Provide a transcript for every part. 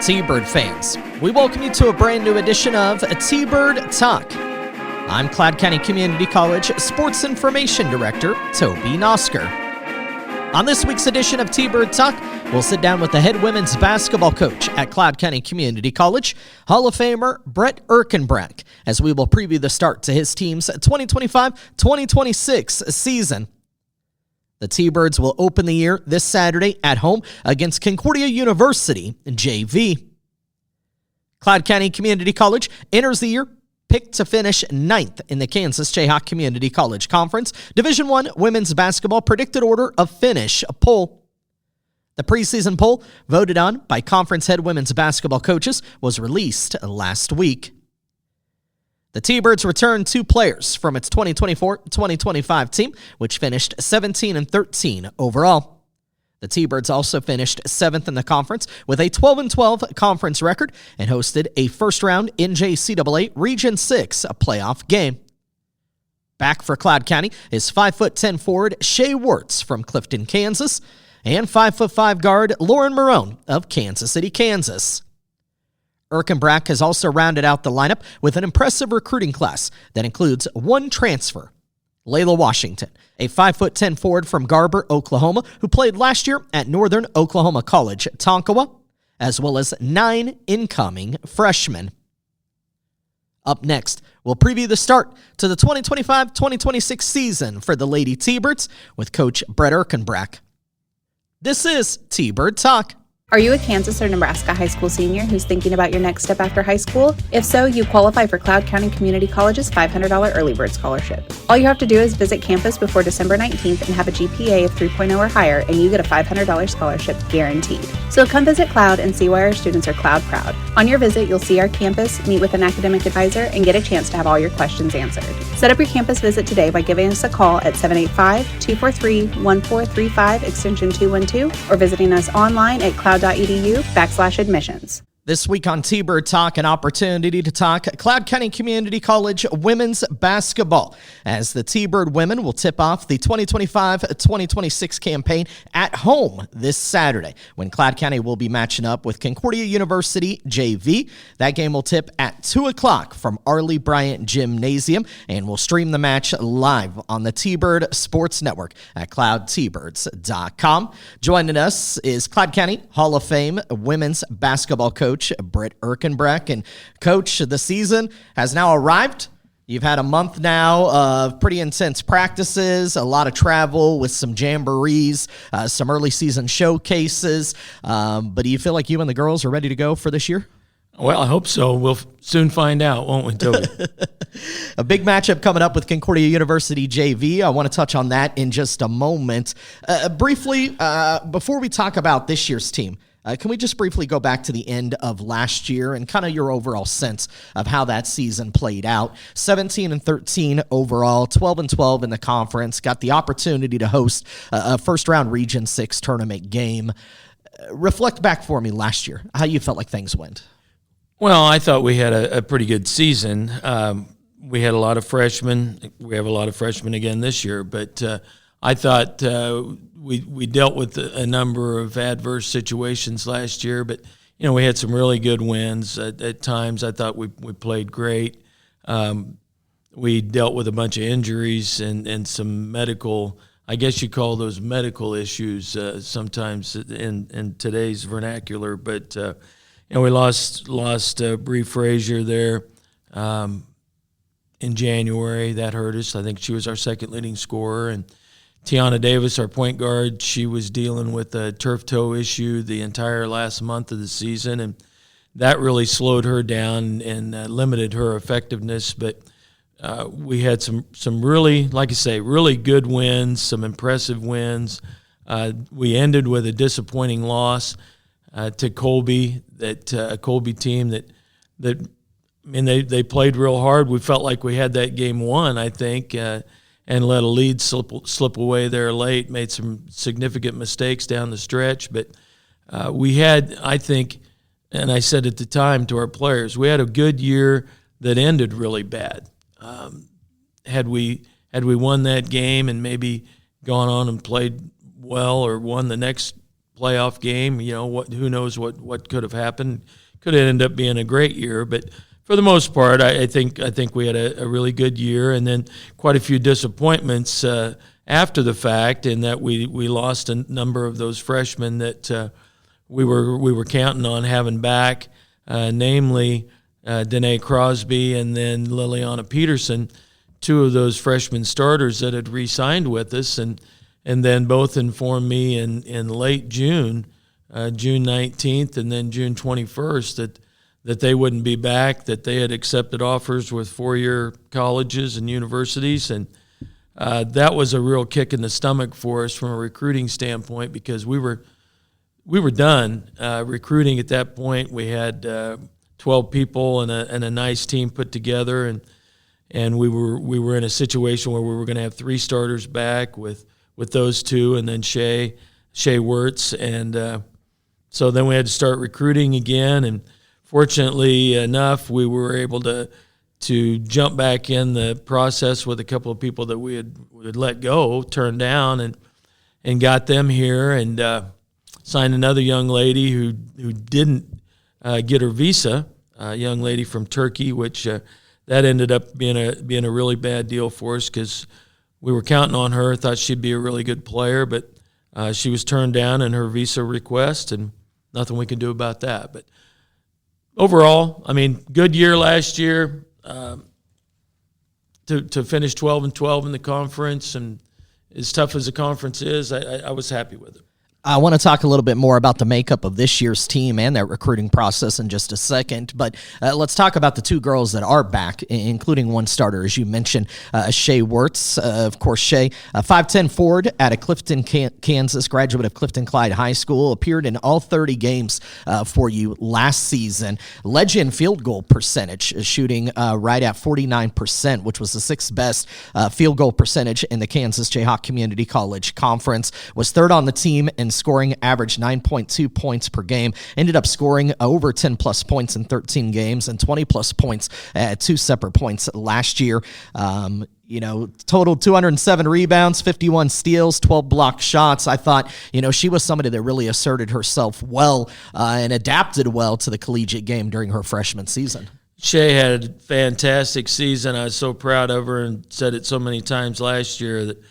T-Bird fans, we welcome you to a brand new edition of T-Bird Talk. I'm Cloud County Community College Sports Information Director, Toby Nosker. On this week's edition of T-Bird Talk, we'll sit down with the head women's basketball coach at Cloud County Community College, Hall of Famer Brett Erkenbrack, as we will preview the start to his team's 2025-2026 season. The T-Birds will open the year this Saturday at home against Concordia University JV. Cloud County Community College enters the year picked to finish 9th in the Kansas Jayhawk Community College Conference Division I Women's Basketball Predicted Order of Finish poll. The preseason poll, voted on by conference head women's basketball coaches, was released last week. The T-Birds returned 2 players from its 2024-2025 team, which finished 17-13 overall. The T-Birds also finished 7th in the conference with a 12-12 conference record and hosted a first-round NJCAA Region 6 playoff game. Back for Cloud County is 5'10" forward Shea Wirtz from Clifton, Kansas, and 5'5" guard Lauren Marone of Kansas City, Kansas. Erkenbrack has also rounded out the lineup with an impressive recruiting class that includes 1 transfer, Layla Washington, a 5'10" forward from Garber, Oklahoma, who played last year at Northern Oklahoma College, Tonkawa, as well as 9 incoming freshmen. Up next, we'll preview the start to the 2025-2026 season for the Lady T-Birds with Coach Brett Erkenbrack. This is T-Bird Talk. Are you a Kansas or Nebraska high school senior who's thinking about your next step after high school? If so, you qualify for Cloud County Community College's $500 Early Bird Scholarship. All you have to do is visit campus before December 19th and have a GPA of 3.0 or higher, and you get a $500 scholarship guaranteed. So come visit Cloud and see why our students are Cloud proud. On your visit, you'll see our campus, meet with an academic advisor, and get a chance to have all your questions answered. Set up your campus visit today by giving us a call at 785-243-1435 extension 212 or visiting us online at cloud.edu/admissions. This week on T-Bird Talk, an opportunity to talk Cloud County Community College women's basketball, as the T-Bird women will tip off the 2025-2026 campaign at home this Saturday, when Cloud County will be matching up with Concordia University JV. That game will tip at 2 o'clock from Arlie Bryant Gymnasium, and we'll stream the match live on the T-Bird Sports Network at cloudtbirds.com. Joining us is Cloud County Hall of Fame women's basketball coach Brett Erkenbrack. And Coach, the season has now arrived. You've had a month now of pretty intense practices, a lot of travel with some jamborees, some early season showcases. But do you feel like you and the girls are ready to go for this year? Well, I hope so. We'll soon find out, won't we, Toby? A big matchup coming up with Concordia University JV. I want to touch on that in just a moment. Briefly, before we talk about this year's team, can we just briefly go back to the end of last year and kind of your overall sense of how that season played out? 17-13 overall, 12-12 in the conference, got the opportunity to host a first-round Region 6 tournament game. Reflect back for me last year, how you felt like things went. Well, I thought we had a pretty good season. We had a lot of freshmen. We have a lot of freshmen again this year, but I thought we dealt with a number of adverse situations last year, but we had some really good wins. At times, I thought we played great. We dealt with a bunch of injuries and some medical, I guess you call those medical issues sometimes in today's vernacular. But we lost Bree Frazier there in January. That hurt us. I think she was our second leading scorer, and Tiana Davis, our point guard, she was dealing with a turf toe issue the entire last month of the season, and that really slowed her down and limited her effectiveness. But we had some really, like I say, really good wins, some impressive wins. We ended with a disappointing loss to Colby, a Colby team that they played real hard. We felt like we had that game won, I think, and let a lead slip away there late, made some significant mistakes down the stretch. But we had, I think, and I said at the time to our players, we had a good year that ended really bad. Had we won that game and maybe gone on and played well or won the next playoff game. Who knows what could have happened? Could have ended up being a great year, but for the most part, I think we had a really good year, and then quite a few disappointments after the fact, in that we lost a number of those freshmen that we were counting on having back, namely Danae Crosby and then Liliana Peterson, two of those freshman starters that had re-signed with us, and then both informed me in late June, June 19th and then June 21st, that they wouldn't be back, that they had accepted offers with four-year colleges and universities, and that was a real kick in the stomach for us from a recruiting standpoint, because we were done recruiting at that point. We had 12 people and a nice team put together, and we were in a situation where we were going to have three starters back with those two, and then Shea Wirtz, and so then we had to start recruiting again, and fortunately enough, we were able to jump back in the process with a couple of people that we had let go, turned down, and got them here, and signed another young lady who didn't get her visa, a young lady from Turkey, which that ended up being a really bad deal for us, because we were counting on her, thought she'd be a really good player, but she was turned down in her visa request, and nothing we could do about that. But overall, good year last year. To finish 12-12 in the conference, and as tough as the conference is, I was happy with it. I want to talk a little bit more about the makeup of this year's team and that recruiting process in just a second, but let's talk about the two girls that are back, including one starter, as you mentioned, Shea Wirtz. Of course, Shea, a 5'10 forward out of Clifton, Kansas, graduate of Clifton Clyde High School, appeared in all 30 games for you last season. Legend field goal percentage, shooting right at 49%, which was the sixth best field goal percentage in the Kansas Jayhawk Community College Conference, was third on the team in scoring, average 9.2 points per game, ended up scoring over 10 plus points in 13 games and 20 plus points at two separate points last year. Total 207 rebounds, 51 steals, 12 block shots. I thought, she was somebody that really asserted herself well and adapted well to the collegiate game during her freshman season. Shea had a fantastic season. I was so proud of her, and said it so many times last year that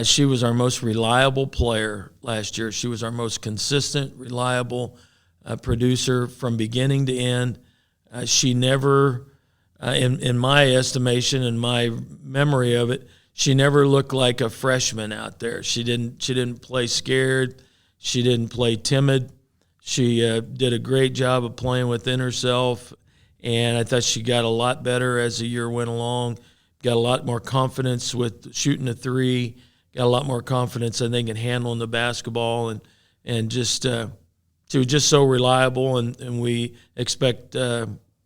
she was our most reliable player last year. She was our most consistent, reliable producer from beginning to end. She never, in my estimation and my memory of it, she never looked like a freshman out there. She didn't play scared. She didn't play timid. She did a great job of playing within herself, and I thought she got a lot better as the year went along. Got a lot more confidence with shooting a three. Got a lot more confidence, I think, in handling the basketball, and just she was just so reliable, and we expect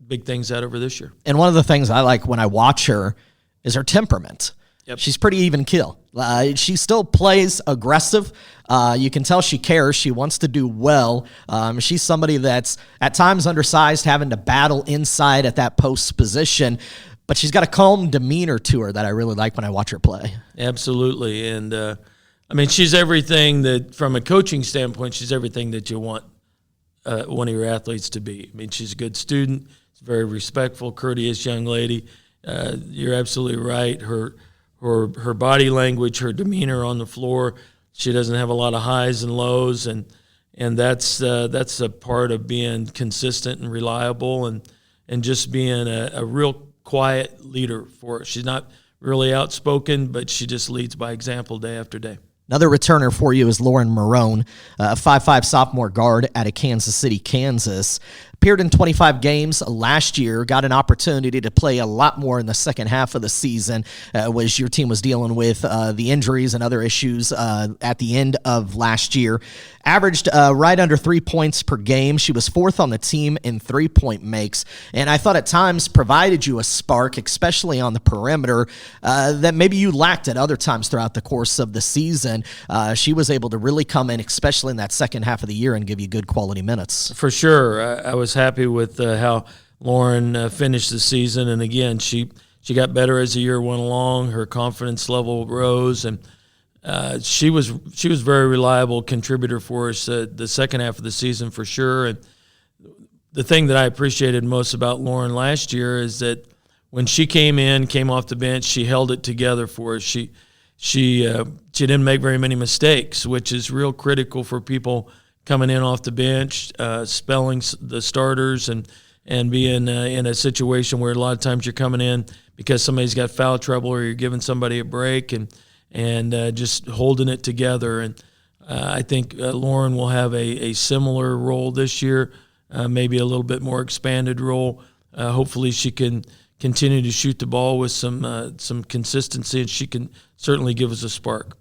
big things out of her this year. And one of the things I like when I watch her is her temperament. Yep. She's pretty even keel. She still plays aggressive. You can tell she cares. She wants to do well. She's somebody that's at times undersized, having to battle inside at that post position. But she's got a calm demeanor to her that I really like when I watch her play. Absolutely. And, she's everything that, from a coaching standpoint, she's everything that you want one of your athletes to be. She's a good student. She's a very respectful, courteous young lady. You're absolutely right. Her body language, her demeanor on the floor, she doesn't have a lot of highs and lows, and that's a part of being consistent and reliable, and just being a real quiet leader for her. She's not really outspoken, but she just leads by example day after day. Another returner for you is Lauren Marone, a 5'5 sophomore guard out of Kansas City, Kansas. Appeared in 25 games last year, got an opportunity to play a lot more in the second half of the season, as your team was dealing with the injuries and other issues at the end of last year. Averaged right under 3 points per game. She was fourth on the team in three-point makes, and I thought at times provided you a spark, especially on the perimeter, that maybe you lacked at other times throughout the course of the season. She was able to really come in, especially in that second half of the year, and give you good quality minutes. For sure. I was happy with how Lauren finished the season, and again, she got better as the year went along. Her confidence level rose, and she was very reliable contributor for us the second half of the season for sure. And the thing that I appreciated most about Lauren last year is that when she came off the bench, she held it together for us. She didn't make very many mistakes, which is real critical for people coming in off the bench, spelling the starters and being in a situation where a lot of times you're coming in because somebody's got foul trouble or you're giving somebody a break and just holding it together. And I think Lauren will have a similar role this year, maybe a little bit more expanded role. Hopefully she can continue to shoot the ball with some consistency, and she can certainly give us a spark.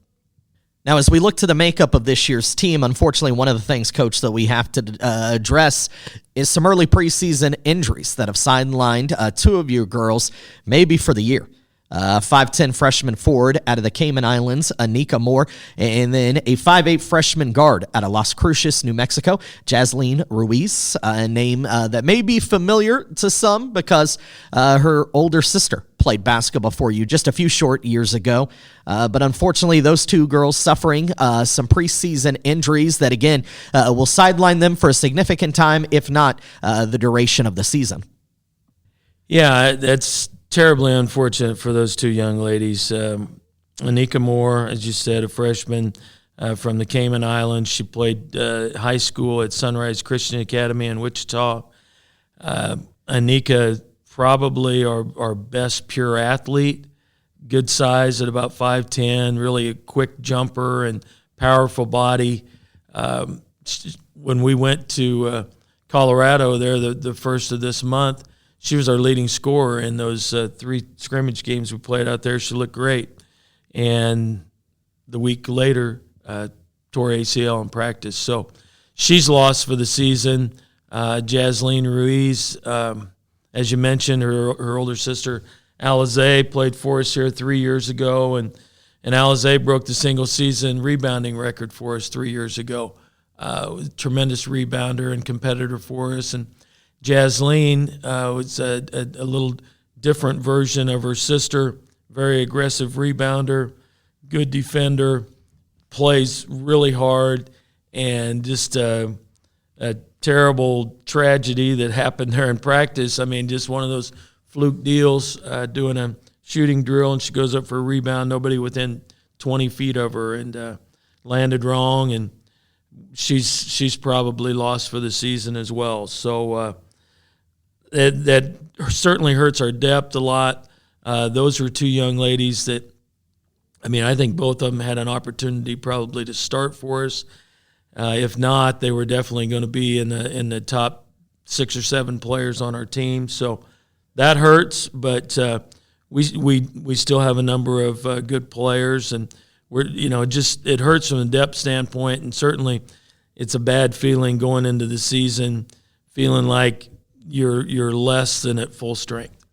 Now, as we look to the makeup of this year's team, unfortunately, one of the things, Coach, that we have to address is some early preseason injuries that have sidelined two of you girls, maybe for the year. 5'10 freshman forward out of the Cayman Islands, Anika Moore, and then a 5'8 freshman guard out of Las Cruces, New Mexico, Jasleen Ruiz, a name that may be familiar to some because her older sister played basketball for you just a few short years ago. But unfortunately, those two girls suffering some preseason injuries that, again, will sideline them for a significant time, if not the duration of the season. Yeah, that's terribly unfortunate for those two young ladies. Anika Moore, as you said, a freshman from the Cayman Islands. She played high school at Sunrise Christian Academy in Wichita. Anika, probably our best pure athlete, good size at about 5'10", really a quick jumper and powerful body. When we went to Colorado there the first of this month, she was our leading scorer in those 3 scrimmage games we played out there. She looked great. And the week later, tore ACL in practice. So she's lost for the season. Jasleen Ruiz, as you mentioned, her older sister, Alizé, played for us here 3 years ago. And Alizé broke the single-season rebounding record for us 3 years ago. Tremendous rebounder and competitor for us. And Jasleen was a little different version of her sister, very aggressive rebounder, good defender, plays really hard, and just a terrible tragedy that happened there in practice. I mean, just one of those fluke deals, doing a shooting drill, and she goes up for a rebound, nobody within 20 feet of her, and landed wrong, and she's probably lost for the season as well. So that certainly hurts our depth a lot. Those were two young ladies that, I mean, I think both of them had an opportunity probably to start for us. If not, they were definitely going to be in the top 6 or 7 players on our team. So that hurts, but we still have a number of good players, and it hurts from a depth standpoint, and certainly it's a bad feeling going into the season, feeling like you're less than at full strength.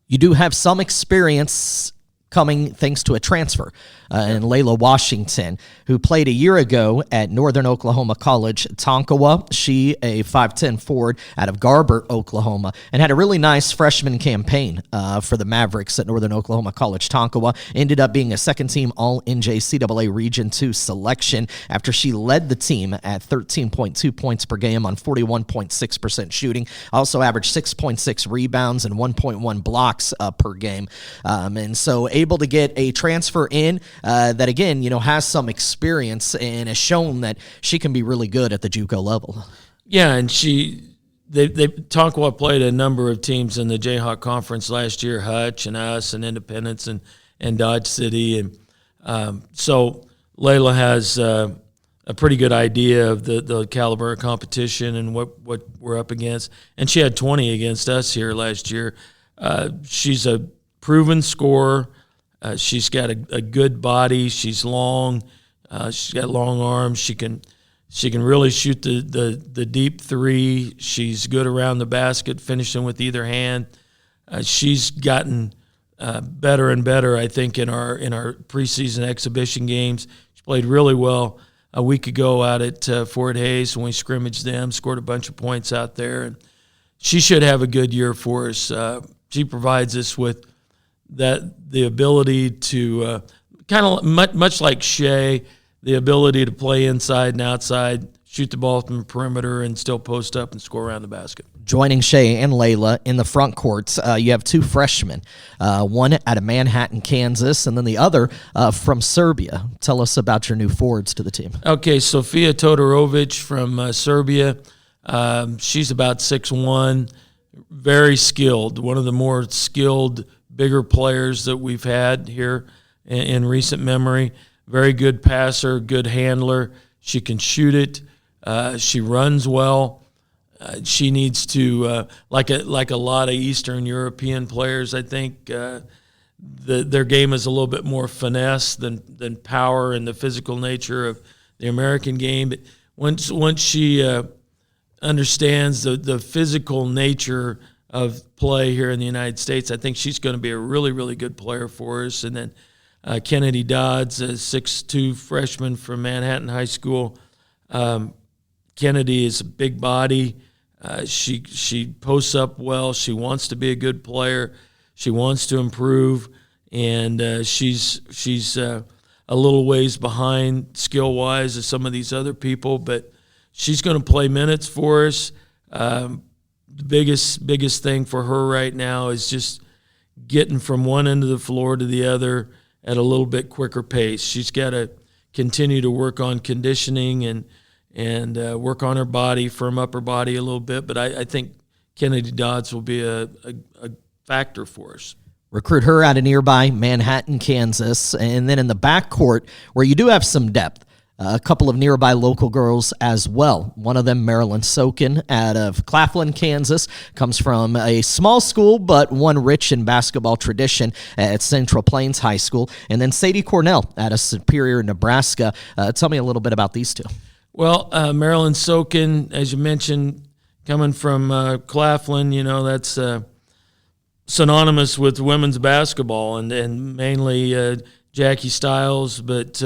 You do have some experience coming thanks to a transfer in Layla Washington, who played a year ago at Northern Oklahoma College, Tonkawa. She, a 5'10 forward out of Garber, Oklahoma, and had a really nice freshman campaign for the Mavericks at Northern Oklahoma College, Tonkawa. Ended up being a second-team All-NJCAA Region 2 selection after she led the team at 13.2 points per game on 41.6% shooting. Also averaged 6.6 rebounds and 1.1 blocks per game. And so able to get a transfer in that, again, has some experience and has shown that she can be really good at the JUCO level. Yeah, and Tonkawa played a number of teams in the Jayhawk Conference last year, Hutch and us and Independence and Dodge City. And so Layla has a pretty good idea of the caliber of competition and what we're up against. And she had 20 against us here last year. She's a proven scorer. She's got a good body. She's long. She's got long arms. She can really shoot the deep three. She's good around the basket, finishing with either hand. She's gotten better and better, I think, in our preseason exhibition games. She played really well a week ago out at Fort Hays when we scrimmaged them. Scored a bunch of points out there, and she should have a good year for us. She provides us with the ability to kind of much like Shea, the ability to play inside and outside, shoot the ball from the perimeter, and still post up and score around the basket. Joining Shea and Layla in the front courts, you have two freshmen, one out of Manhattan, Kansas, and then the other from Serbia. Tell us about your new forwards to the team. Okay, Sofia Todorovic from Serbia. She's about 6'1", very skilled, one of the more skilled, bigger players that we've had here in recent memory. Very good passer, good handler. She can shoot it. She runs well. She needs to, like a lot of Eastern European players, I think their game is a little bit more finesse than power and the physical nature of the American game. But once she understands the physical nature of play here in the United States, I think she's going to be a really, really good player for us. And then Kennedy Dodds, a 6'2" freshman from Manhattan High School. Kennedy is a big body. She posts up well. She wants to be a good player. She wants to improve, and she's a little ways behind skill-wise of some of these other people, but she's going to play minutes for us. The biggest thing for her right now is just getting from one end of the floor to the other at a little bit quicker pace. She's got to continue to work on conditioning and work on her body, firm up her body a little bit. But I think Kennedy Dodds will be a factor for us. Recruit her out of nearby Manhattan, Kansas. And then in the backcourt, where you do have some depth, a couple of nearby local girls as well. One of them, Marilyn Sokin, out of Claflin, Kansas, comes from a small school, but one rich in basketball tradition at Central Plains High School. And then Sadie Cornell out of Superior, Nebraska. Tell me a little bit about these two. Well, Marilyn Sokin, as you mentioned, coming from Claflin, that's synonymous with women's basketball, and mainly Jackie Stiles, but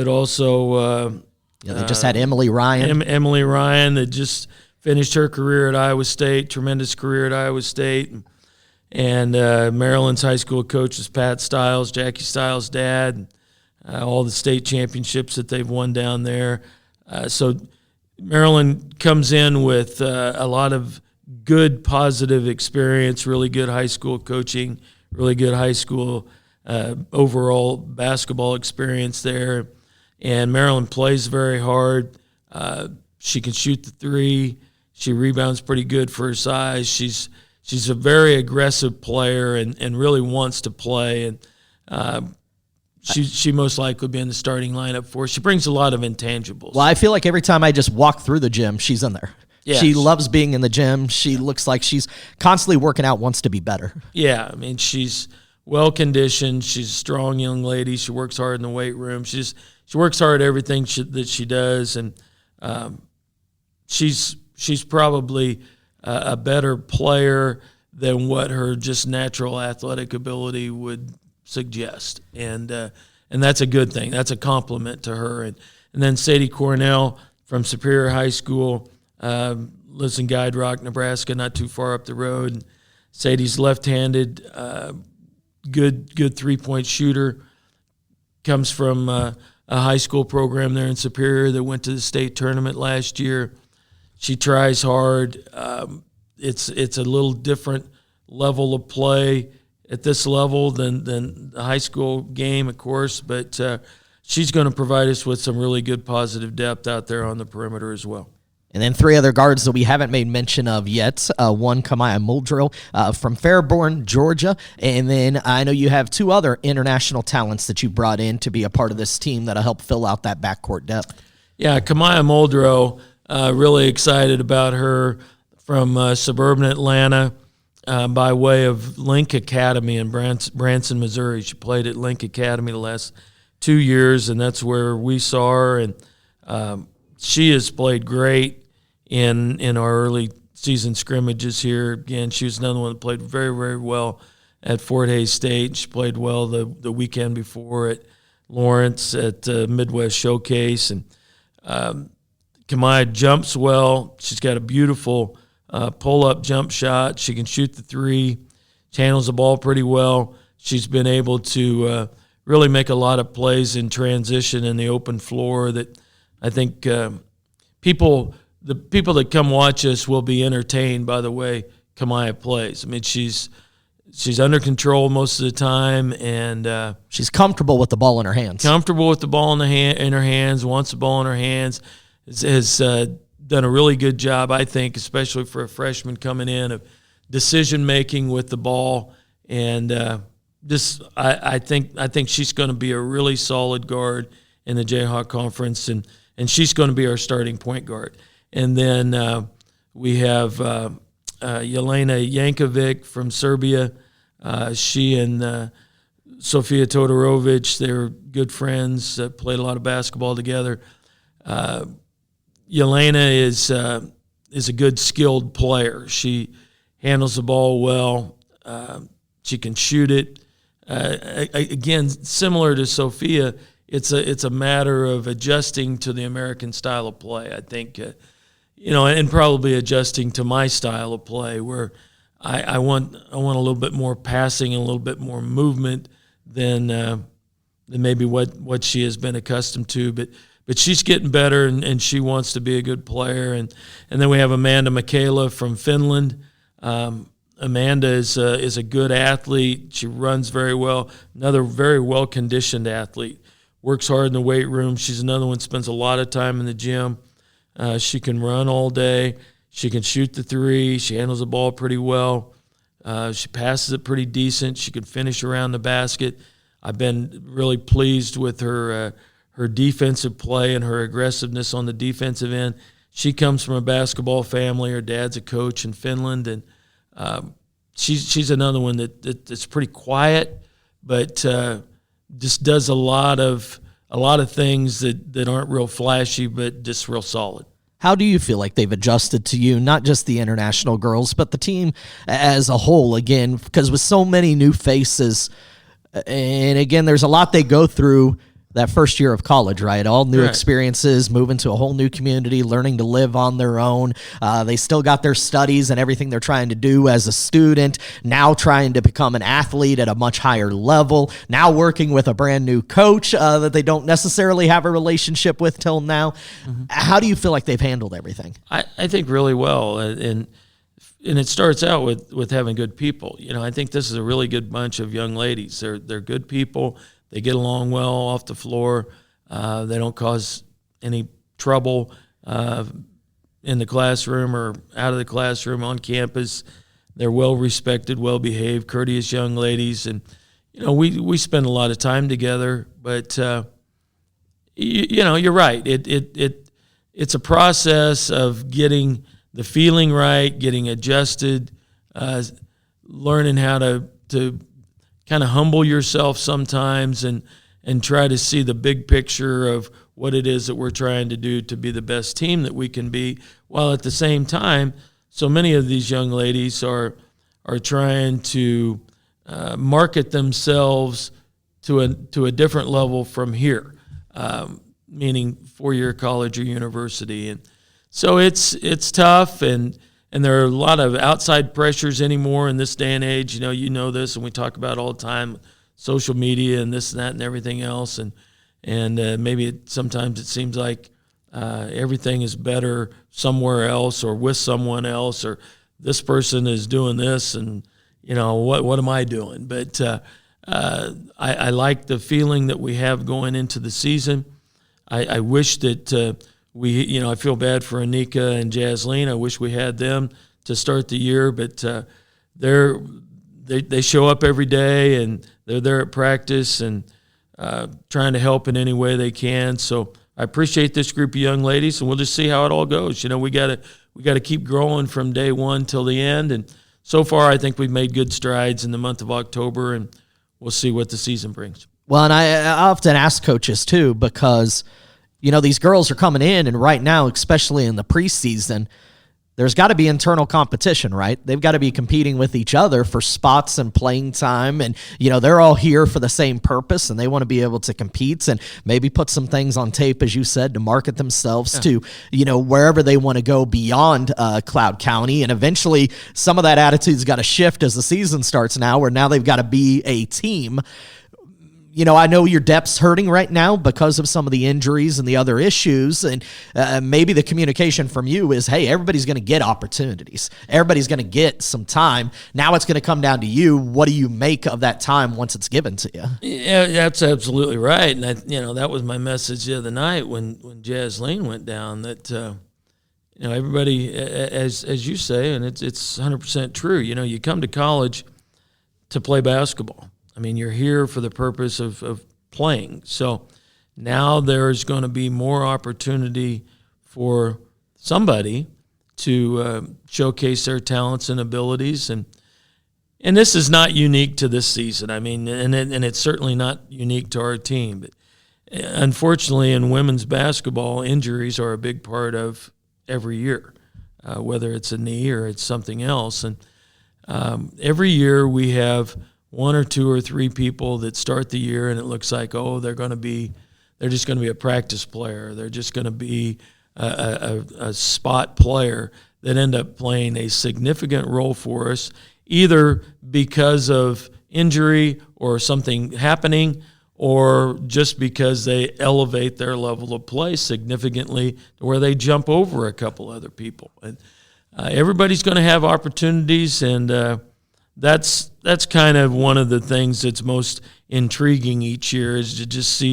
also they just had Emily Ryan. Emily Ryan that just finished her career at Iowa State, tremendous career at Iowa State, and Maryland's high school coach is Pat Stiles, Jackie Stiles' dad, all the state championships that they've won down there. So Maryland comes in with a lot of good, positive experience, really good high school coaching, really good high school overall basketball experience there. And Maryland plays very hard. She can shoot the three. She rebounds pretty good for her size. She's a very aggressive player and really wants to play. And She most likely will be in the starting lineup for us. She brings a lot of intangibles. Well, I feel like every time I just walk through the gym, she's in there. Yes. She loves being in the gym. She looks like she's constantly working out, wants to be better. Yeah, I mean, she's well-conditioned. She's a strong young lady. She works hard in the weight room. She works hard at everything that she does, and she's probably a better player than what her just natural athletic ability would suggest, and that's a good thing. That's a compliment to her. And then Sadie Cornell from Superior High School lives in Guide Rock, Nebraska, not too far up the road. And Sadie's left-handed, good three-point shooter. Comes from a high school program there in Superior that went to the state tournament last year. She tries hard. It's a little different level of play at this level than the high school game, of course, but she's going to provide us with some really good positive depth out there on the perimeter as well. And then three other guards that we haven't made mention of yet. One, Kamaya Muldrow from Fairborn, Georgia. And then I know you have two other international talents that you brought in to be a part of this team that'll help fill out that backcourt depth. Yeah, Kamaya Muldrow, really excited about her from suburban Atlanta. By way of Link Academy in Branson, Missouri. She played at Link Academy the last 2 years, and that's where we saw her. And she has played great in our early season scrimmages here. Again, she was another one that played very, very well at Fort Hays State. She played well the weekend before at Lawrence at Midwest Showcase. And Kamaya jumps well. She's got a beautiful pull-up jump shot. She can shoot the three. She handles the ball pretty well. She's been able to really make a lot of plays in transition in the open floor that I think the people that come watch us will be entertained by the way Kamaya plays. I mean, she's under control most of the time, and she's comfortable with the ball in her hands. Comfortable with the ball in her hands, wants the ball in her hands, has done a really good job, I think, especially for a freshman coming in, of decision-making with the ball. And I think she's going to be a really solid guard in the Jayhawk Conference, and she's going to be our starting point guard. And then we have Jelena Jankovic from Serbia. She and Sofia Todorovic, they're good friends, played a lot of basketball together. Jelena is a good, skilled player. She handles the ball well. She can shoot it. Again, similar to Sophia, it's a matter of adjusting to the American style of play. I think, and probably adjusting to my style of play, where I want a little bit more passing and a little bit more movement than maybe what she has been accustomed to. But she's getting better, and she wants to be a good player. And then we have Amanda Michaela from Finland. Amanda is a good athlete. She runs very well. Another very well-conditioned athlete. Works hard in the weight room. She's another one, spends a lot of time in the gym. She can run all day. She can shoot the three. She handles the ball pretty well. She passes it pretty decent. She can finish around the basket. I've been really pleased with her defensive play and her aggressiveness on the defensive end. She comes from a basketball family. Her dad's a coach in Finland, and she's another one that's pretty quiet, but just does a lot of things that aren't real flashy, but just real solid. How do you feel like they've adjusted to you, not just the international girls, but the team as a whole, again, because with so many new faces, and again, there's a lot they go through that first year of college, right? All new experiences, moving to a whole new community, learning to live on their own. They still got their studies and everything they're trying to do as a student, now trying to become an athlete at a much higher level, now working with a brand new coach that they don't necessarily have a relationship with till now. Mm-hmm. How do you feel like they've handled everything? I think really well, and it starts out with having good people. I think this is a really good bunch of young ladies. They're good people. They get along well off the floor. They don't cause any trouble in the classroom or out of the classroom, on campus. They're well-respected, well-behaved, courteous young ladies. And, we spend a lot of time together. But, you're right. It's a process of getting the feeling right, getting adjusted, learning how to kind of humble yourself sometimes and try to see the big picture of what it is that we're trying to do to be the best team that we can be, while at the same time, so many of these young ladies are trying to market themselves to a different level from here, meaning four-year college or university. And so it's tough, and there are a lot of outside pressures anymore in this day and age. You know this, and we talk about it all the time, social media and this and that and everything else. And maybe sometimes it seems like everything is better somewhere else or with someone else, or this person is doing this, and what am I doing? But I like the feeling that we have going into the season. I wish that I feel bad for Anika and Jasleen. I wish we had them to start the year, but they show up every day, and they're there at practice and trying to help in any way they can. So I appreciate this group of young ladies, and we'll just see how it all goes. We got to keep growing from day one till the end, and so far I think we've made good strides in the month of October, and we'll see what the season brings. Well, and I often ask coaches too, because these girls are coming in, and right now, especially in the preseason, there's got to be internal competition, right? They've got to be competing with each other for spots and playing time, and they're all here for the same purpose, and they want to be able to compete and maybe put some things on tape, as you said, to market themselves to wherever they want to go beyond Cloud County. And eventually, some of that attitude's got to shift as the season starts now, where now they've got to be a team. I know your depth's hurting right now because of some of the injuries and the other issues. And maybe the communication from you is, hey, everybody's going to get opportunities. Everybody's going to get some time. Now it's going to come down to you. What do you make of that time once it's given to you? Yeah, that's absolutely right. And that was my message the other night when Jasleen went down, that everybody, as you say, and it's 100% true. You come to college to play basketball. I mean, you're here for the purpose of playing. So now there's going to be more opportunity for somebody to showcase their talents and abilities. And this is not unique to this season. I mean, and it's certainly not unique to our team. But unfortunately, in women's basketball, injuries are a big part of every year, whether it's a knee or it's something else. And every year we have one or two or three people that start the year and it looks like, they're just going to be a practice player. They're just going to be a spot player that end up playing a significant role for us, either because of injury or something happening, or just because they elevate their level of play significantly to where they jump over a couple other people. And everybody's going to have opportunities, and that's kind of one of the things that's most intriguing each year, is to just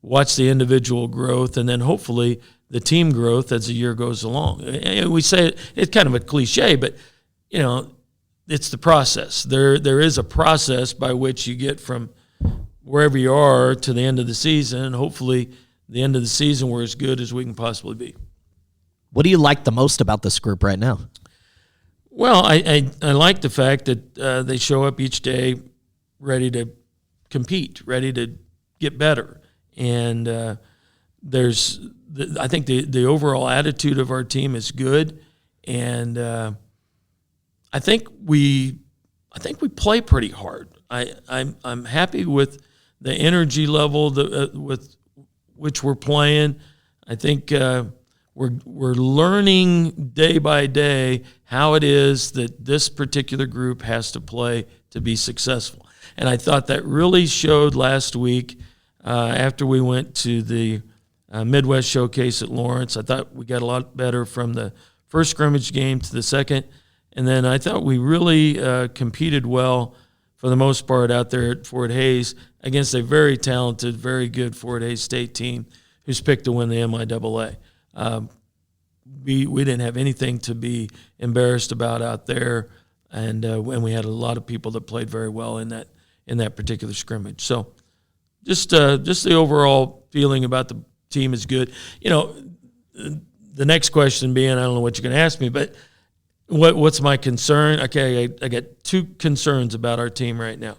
watch the individual growth, and then hopefully the team growth as the year goes along. And we say it's kind of a cliche, but it's the process. There is a process by which you get from wherever you are to the end of the season, and hopefully the end of the season we're as good as we can possibly be. What do you like the most about this group right now? Well, I like the fact that they show up each day ready to compete, ready to get better. And I think the overall attitude of our team is good. And I think we play pretty hard. I'm happy with the energy level with which we're playing. I think we're learning day by day how it is that this particular group has to play to be successful. And I thought that really showed last week after we went to the Midwest Showcase at Lawrence. I thought we got a lot better from the first scrimmage game to the second. And then I thought we really competed well for the most part out there at Fort Hays against a very talented, very good Fort Hays State team who's picked to win the MIAA. We didn't have anything to be embarrassed about out there, and we had a lot of people that played very well in that particular scrimmage. So just the overall feeling about the team is good. The next question being, I don't know what you're going to ask me, but what's my concern? Okay, I got two concerns about our team right now.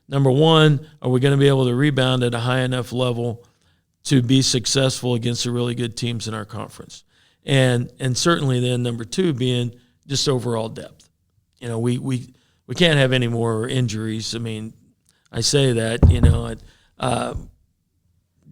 Number one, are we going to be able to rebound at a high enough level to be successful against the really good teams in our conference? And certainly then number two being just overall depth. We can't have any more injuries. I mean, I say that,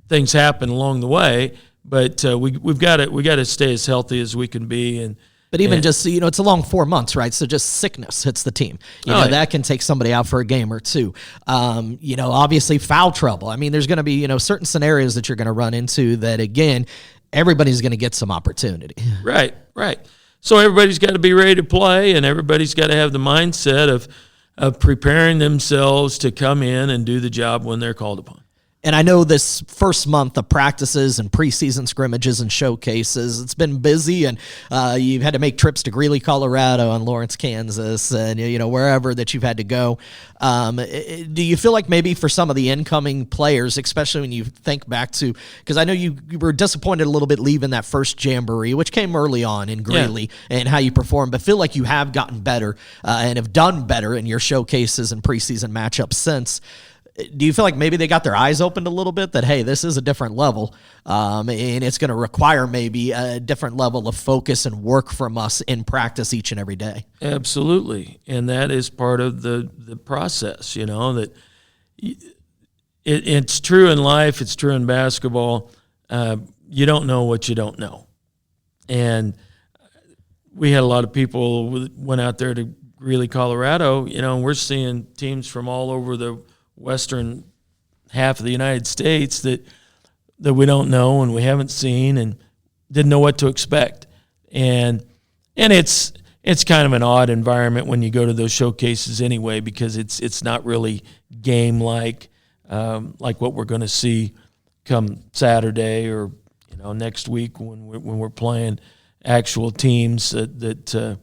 things happen along the way, but we got to stay as healthy as we can be. But even just, it's a long 4 months, right? So just sickness hits the team. That can take somebody out for a game or two. Obviously foul trouble. I mean, there's going to be, certain scenarios that you're going to run into that, again, everybody's going to get some opportunity. Right. So everybody's got to be ready to play, and everybody's got to have the mindset of preparing themselves to come in and do the job when they're called upon. And I know this first month of practices and preseason scrimmages and showcases, it's been busy, and you've had to make trips to Greeley, Colorado, and Lawrence, Kansas, and wherever that you've had to go. Do you feel like maybe for some of the incoming players, especially when you think back to, because I know you were disappointed a little bit leaving that first jamboree, which came early on in Greeley, and how you performed, but feel like you have gotten better and have done better in your showcases and preseason matchups since. Do you feel like maybe they got their eyes opened a little bit that, hey, this is a different level, and it's going to require maybe a different level of focus and work from us in practice each and every day? Absolutely. And that is part of the process, that it's true in life, it's true in basketball. You don't know what you don't know. And we had a lot of people went out there to Greeley, Colorado, and we're seeing teams from all over the Western half of the United States that we don't know and we haven't seen and didn't know what to expect. And it's kind of an odd environment when you go to those showcases anyway, because it's not really game-like, like what we're going to see come Saturday or next week when we're playing actual teams that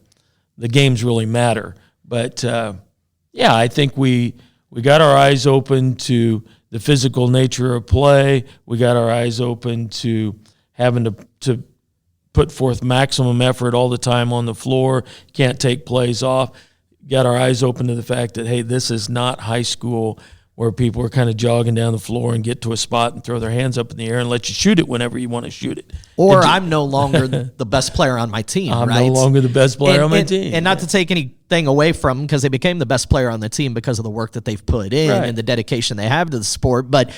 the games really matter. But I think we got our eyes open to the physical nature of play. We got our eyes open to having to put forth maximum effort all the time on the floor. Can't take plays off. Got our eyes open to the fact that, hey, this is not high school where people are kind of jogging down the floor and get to a spot and throw their hands up in the air and let you shoot it whenever you want to shoot it. Or I'm no longer the best player on my team, I'm right? no longer the best player on my team. And not to take anything away from them, because they became the best player on the team because of the work that they've put in and the dedication they have to the sport. But,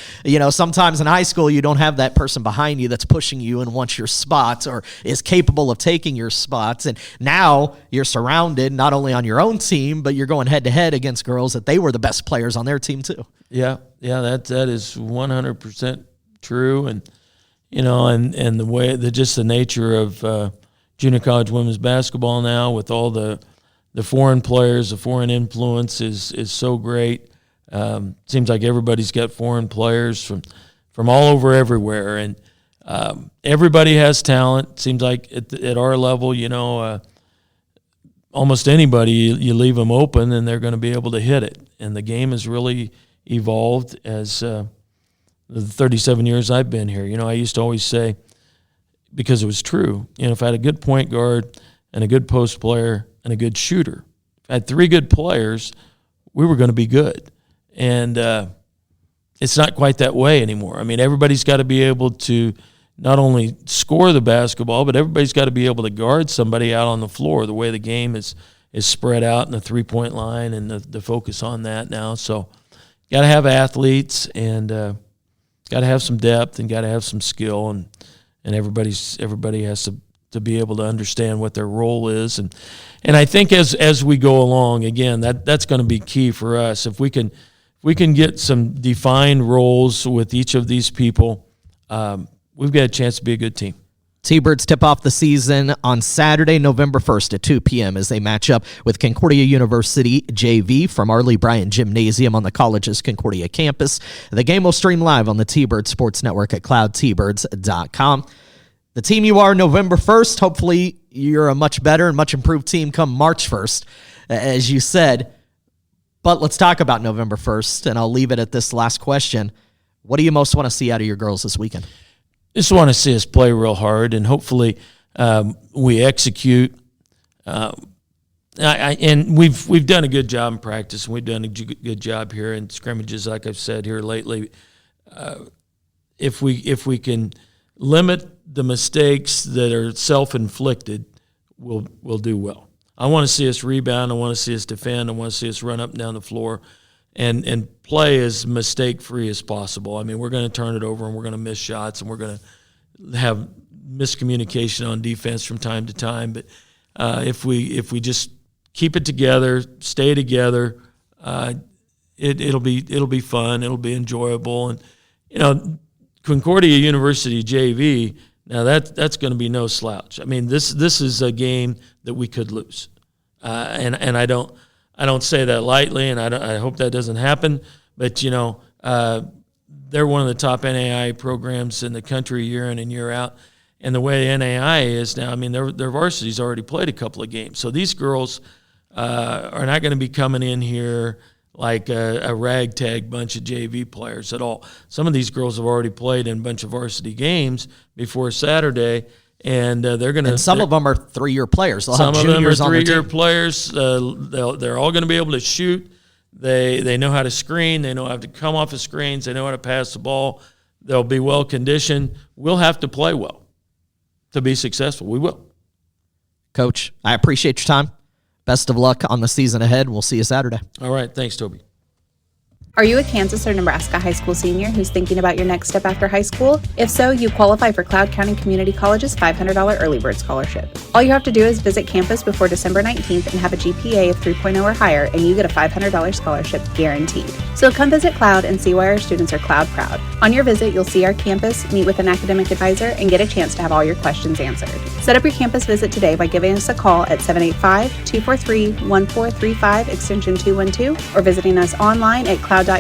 sometimes in high school, you don't have that person behind you that's pushing you and wants your spots or is capable of taking your spots. And now you're surrounded not only on your own team, but you're going head-to-head against girls that they were the best players on their team too. Yeah, that is 100% true. And and the way just the nature of junior college women's basketball now, with all the foreign players, the foreign influence is so great. Seems like everybody's got foreign players from all over everywhere, and everybody has talent. Seems like at our level, almost anybody you leave them open and they're going to be able to hit it. And the game has really evolved as the 37 years I've been here. I used to always say, because it was true, if I had a good point guard and a good post player and a good shooter, if I had three good players, we were going to be good. And it's not quite that way anymore. I mean, everybody's got to be able to not only score the basketball, but everybody's got to be able to guard somebody out on the floor, the way the game is spread out in the three-point line and the focus on that now. So got to have athletes and got to have some depth and got to have some skill, and everybody has to be able to understand what their role is. And I think as we go along, again, that's going to be key for us. If we can get some defined roles with each of these people, we've got a chance to be a good team. T-Birds tip off the season on Saturday, November 1st at 2 p.m. as they match up with Concordia University JV from Arley Bryant Gymnasium on the college's Concordia campus. The game will stream live on the T-Birds Sports Network at cloudtbirds.com. The team you are November 1st, hopefully you're a much better and much improved team come March 1st, as you said. But let's talk about November 1st, and I'll leave it at this last question. What do you most want to see out of your girls this weekend? Just want to see us play real hard, and hopefully we execute. And we've done a good job in practice, and we've done a good job here in scrimmages, like I've said here lately. If we can limit the mistakes that are self-inflicted, we'll do well. I want to see us rebound. I want to see us defend. I want to see us run up and down the floor and play as mistake-free as possible. I mean, we're going to turn it over and we're going to miss shots and we're going to have miscommunication on defense from time to time. But if we just keep it together, stay together, it'll be fun. It'll be enjoyable. And Concordia University JV. Now that's going to be no slouch. I mean, this is a game that we could lose, and I don't say that lightly, and I hope that doesn't happen. But they're one of the top NAIA programs in the country year in and year out. And the way NAIA is now, I mean, their varsity's already played a couple of games, so these girls are not going to be coming in here like a ragtag bunch of JV players at all. Some of these girls have already played in a bunch of varsity games before Saturday, and they're going to. And some of them are 3-year players. They'll some have of them are juniors on the 3-year team. players. They're all going to be able to shoot. They know how to screen. They know how to come off of screens. They know how to pass the ball. They'll be well conditioned. We'll have to play well to be successful. We will. Coach, I appreciate your time. Best of luck on the season ahead. We'll see you Saturday. All right. Thanks, Toby. Are you a Kansas or Nebraska high school senior who's thinking about your next step after high school? If so, you qualify for Cloud County Community College's $500 early bird scholarship. All you have to do is visit campus before December 19th and have a GPA of 3.0 or higher, and you get a $500 scholarship guaranteed. So come visit Cloud and see why our students are Cloud proud. On your visit, you'll see our campus, meet with an academic advisor, and get a chance to have all your questions answered. Set up your campus visit today by giving us a call at 785-243-1435 extension 212 or visiting us online at cloud.edu/admissions.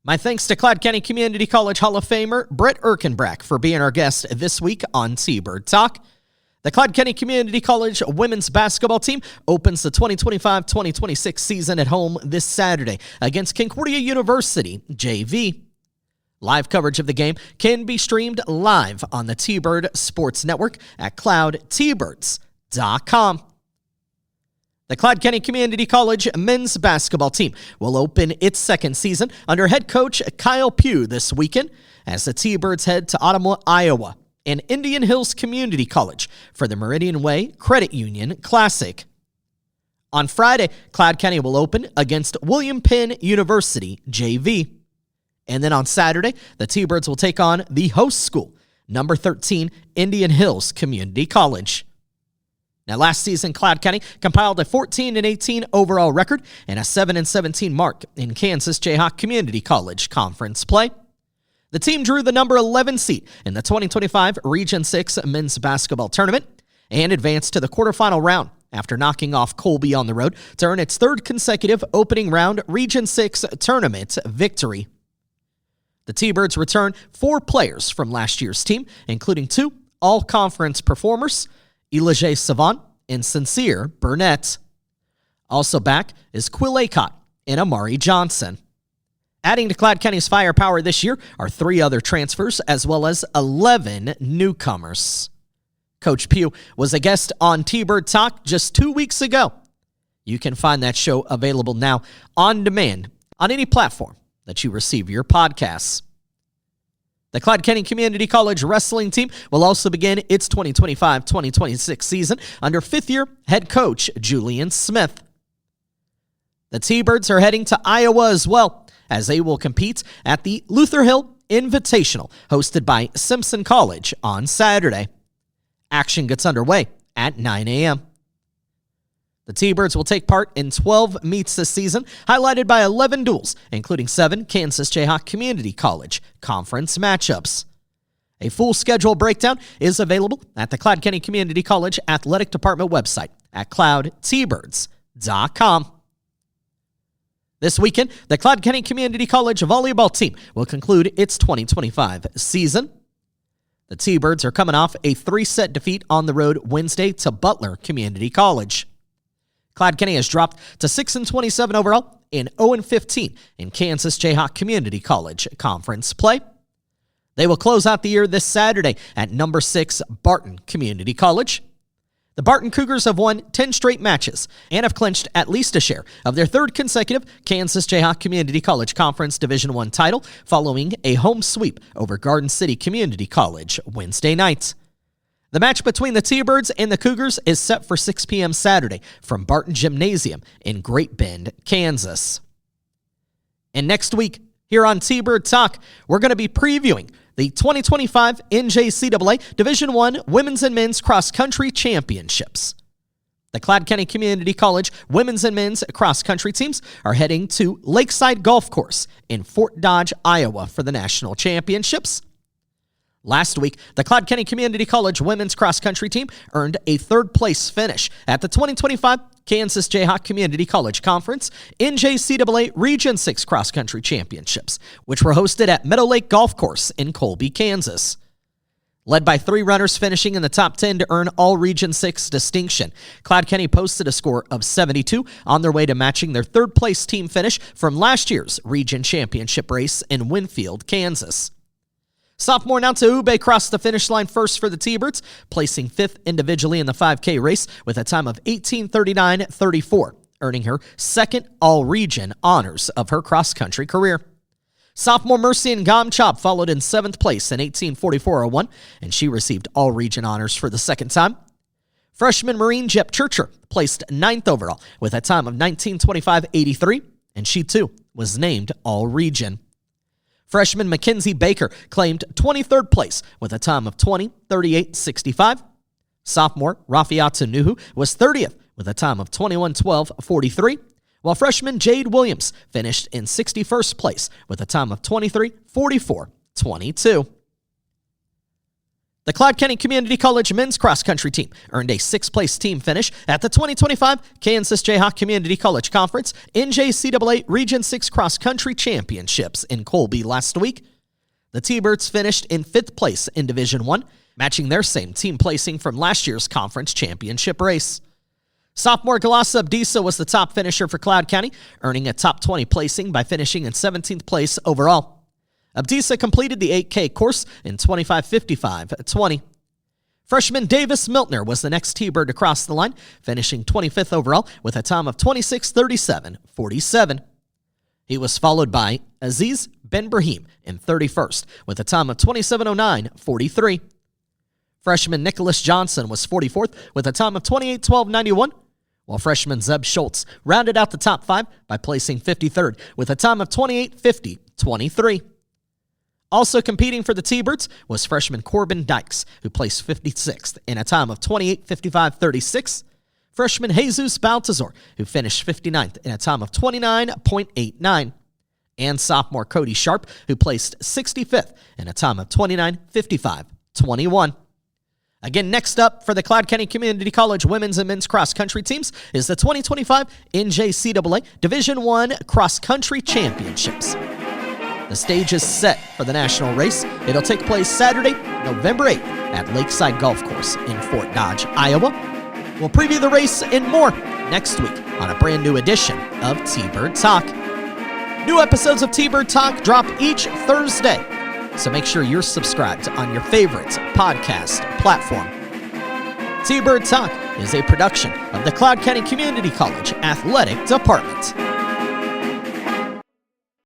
My thanks to Cloud County Community College Hall of Famer Brett Erkenbrack for being our guest this week on T-Bird Talk. The Cloud County Community College women's basketball team opens the 2025-2026 season at home this Saturday against Concordia University JV. Live coverage of the game can be streamed live on the T-Bird Sports Network at cloudtbirds.com. The Cloud County Community College men's basketball team will open its second season under head coach Kyle Pugh this weekend as the T-Birds head to Ottumwa, Iowa, and Indian Hills Community College for the Meridian Way Credit Union Classic. On Friday, Cloud County will open against William Penn University JV. And then on Saturday, the T-Birds will take on the host school, number 13 Indian Hills Community College. Now, last season, Cloud County compiled a 14-18 overall record and a 7-17 mark in Kansas Jayhawk Community College conference play. The team drew the number 11 seed in the 2025 Region 6 men's basketball tournament and advanced to the quarterfinal round after knocking off Colby on the road to earn its third consecutive opening round Region 6 tournament victory. The T-Birds return 4 players from last year's team, including 2 all-conference performers, Elijah Savant and Sincere Burnett. Also back is Quill Acott and Amari Johnson. Adding to Cloud County's firepower this year are 3 other transfers as well as 11 newcomers. Coach Pugh was a guest on T-Bird Talk just 2 weeks ago. You can find that show available now on demand on any platform that you receive your podcasts. The Cloud County Community College wrestling team will also begin its 2025-2026 season under fifth-year head coach Julian Smith. The T-Birds are heading to Iowa as well, as they will compete at the Luther Hill Invitational, hosted by Simpson College on Saturday. Action gets underway at 9 a.m. The T-Birds will take part in 12 meets this season, highlighted by 11 duels, including 7 Kansas Jayhawk Community College conference matchups. A full schedule breakdown is available at the Cloud County Community College Athletic Department website at cloudtbirds.com. This weekend, the Cloud County Community College volleyball team will conclude its 2025 season. The T-Birds are coming off a 3-set defeat on the road Wednesday to Butler Community College. Cloud County has dropped to 6-27 overall and 0-15 in Kansas Jayhawk Community College conference play. They will close out the year this Saturday at number 6 Barton Community College. The Barton Cougars have won 10 straight matches and have clinched at least a share of their third consecutive Kansas Jayhawk Community College Conference Division I title following a home sweep over Garden City Community College Wednesday night. The match between the T-Birds and the Cougars is set for 6 p.m. Saturday from Barton Gymnasium in Great Bend, Kansas. And next week, here on T-Bird Talk, we're going to be previewing the 2025 NJCAA Division I Women's and Men's Cross Country Championships. The Cloud County Community College women's and men's cross country teams are heading to Lakeside Golf Course in Fort Dodge, Iowa for the national championships. Last week, the Cloud County Community College women's cross-country team earned a third-place finish at the 2025 Kansas Jayhawk Community College Conference NJCAA Region 6 cross-country championships, which were hosted at Meadow Lake Golf Course in Colby, Kansas. Led by 3 runners finishing in the top 10 to earn all Region 6 distinction, Cloud County posted a score of 72 on their way to matching their third-place team finish from last year's Region Championship race in Winfield, Kansas. Sophomore Nanta Ube crossed the finish line first for the T-Birds, placing 5th individually in the 5K race with a time of 18:39.34, earning her second all-region honors of her cross-country career. Sophomore Mercy Ngomchop followed in 7th place in 18:44.01, and she received all-region honors for the second time. Freshman Marine Jep Churcher placed 9th overall with a time of 19:25.83, and she too was named All-Region. Freshman Mackenzie Baker claimed 23rd place with a time of 20:38.65. Sophomore Rafiatu Nuhu was 30th with a time of 21:12.43, while freshman Jade Williams finished in 61st place with a time of 23:44.22. The Cloud County Community College men's cross-country team earned a 6th-place team finish at the 2025 Kansas Jayhawk Community College Conference NJCAA Region 6 Cross-Country Championships in Colby last week. The T-Birds finished in 5th place in Division I, matching their same team placing from last year's conference championship race. Sophomore Galasa Abdisa was the top finisher for Cloud County, earning a top 20 placing by finishing in 17th place overall. Abdisa completed the 8K course in 25:55.20. Freshman Davis Miltner was the next T-Bird to cross the line, finishing 25th overall with a time of 26:37.47. He was followed by Aziz Ben Brahim in 31st with a time of 27:09.43. Freshman Nicholas Johnson was 44th with a time of 28:12.91, while freshman Zeb Schultz rounded out the top 5 by placing 53rd with a time of 28:50.23. Also competing for the T-Birds was freshman Corbin Dykes, who placed 56th in a time of 28:55.36. Freshman Jesus Baltazar, who finished 59th in a time of 29:89. And sophomore Cody Sharp, who placed 65th in a time of 29:55.21. Again, next up for the Cloud County Community College women's and men's cross-country teams is the 2025 NJCAA Division I Cross-Country Championships. The stage is set for the national race. It'll take place Saturday, November 8th at Lakeside Golf Course in Fort Dodge, Iowa. We'll preview the race and more next week on a brand new edition of T-Bird Talk. New episodes of T-Bird Talk drop each Thursday, so make sure you're subscribed on your favorite podcast platform. T-Bird Talk is a production of the Cloud County Community College Athletic Department.